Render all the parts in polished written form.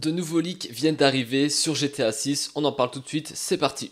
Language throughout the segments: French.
De nouveaux leaks viennent d'arriver sur GTA 6, on en parle tout de suite, c'est parti.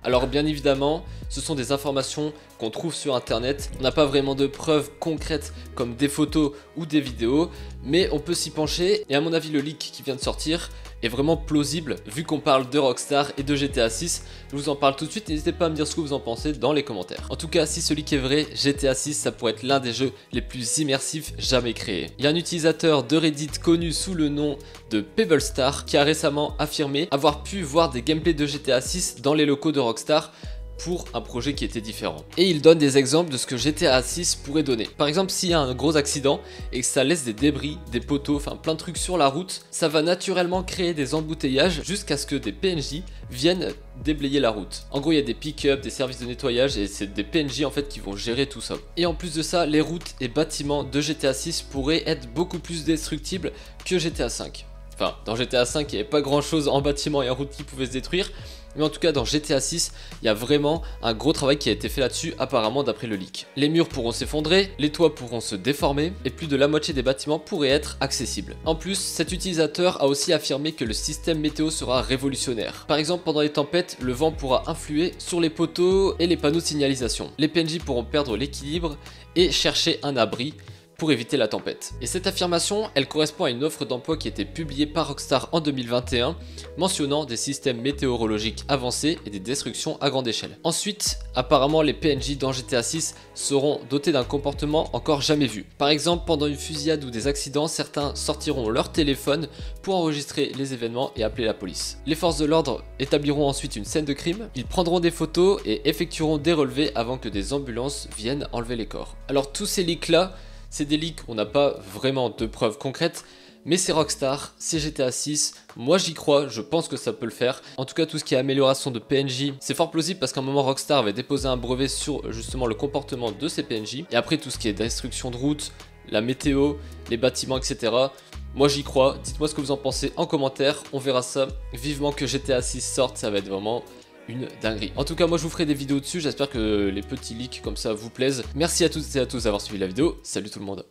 Alors bien évidemment, ce sont des informations qu'on trouve sur internet, on n'a pas vraiment de preuves concrètes comme des photos ou des vidéos, mais on peut s'y pencher et à mon avis le leak qui vient de sortir est vraiment plausible vu qu'on parle de Rockstar et de GTA 6. Je vous en parle tout de suite, n'hésitez pas à me dire ce que vous en pensez dans les commentaires. En tout cas, si ce leak est vrai, GTA 6 ça pourrait être l'un des jeux les plus immersifs jamais créés. Il y a un utilisateur de Reddit connu sous le nom de PebbleStar qui a récemment affirmé avoir pu voir des gameplays de GTA 6 dans les locaux de Rockstar pour un projet qui était différent. Et il donne des exemples de ce que GTA 6 pourrait donner. Par exemple, s'il y a un gros accident et que ça laisse des débris, des poteaux, enfin plein de trucs sur la route, ça va naturellement créer des embouteillages jusqu'à ce que des PNJ viennent déblayer la route. En gros, il y a des pick-up, des services de nettoyage et c'est des PNJ en fait qui vont gérer tout ça. Et en plus de ça, les routes et bâtiments de GTA 6 pourraient être beaucoup plus destructibles que GTA 5. Enfin, dans GTA 5, il n'y avait pas grand chose en bâtiment et en route qui pouvait se détruire. Mais en tout cas dans GTA 6, il y a vraiment un gros travail qui a été fait là-dessus apparemment d'après le leak. Les murs pourront s'effondrer, les toits pourront se déformer et plus de la moitié des bâtiments pourraient être accessibles. En plus, cet utilisateur a aussi affirmé que le système météo sera révolutionnaire. Par exemple, pendant les tempêtes, le vent pourra influer sur les poteaux et les panneaux de signalisation. Les PNJ pourront perdre l'équilibre et chercher un abri pour éviter la tempête. Et cette affirmation, elle correspond à une offre d'emploi qui a été publiée par Rockstar en 2021, mentionnant des systèmes météorologiques avancés et des destructions à grande échelle. Ensuite, apparemment les PNJ dans GTA 6 seront dotés d'un comportement encore jamais vu. Par exemple, pendant une fusillade ou des accidents, certains sortiront leur téléphone pour enregistrer les événements et appeler la police. Les forces de l'ordre établiront ensuite une scène de crime, ils prendront des photos et effectueront des relevés avant que des ambulances viennent enlever les corps. Alors tous ces leaks là, c'est des leaks, on n'a pas vraiment de preuves concrètes, mais c'est Rockstar, c'est GTA 6, moi j'y crois, je pense que ça peut le faire. En tout cas tout ce qui est amélioration de PNJ, c'est fort plausible parce qu'à un moment Rockstar avait déposé un brevet sur justement le comportement de ces PNJ. Et après tout ce qui est destruction de route, la météo, les bâtiments etc. Moi j'y crois, dites-moi ce que vous en pensez en commentaire, on verra ça. Vivement que GTA 6 sorte, ça va être vraiment une dinguerie. En tout cas moi je vous ferai des vidéos dessus, j'espère que les petits leaks comme ça vous plaisent. Merci à toutes et à tous d'avoir suivi la vidéo, salut tout le monde.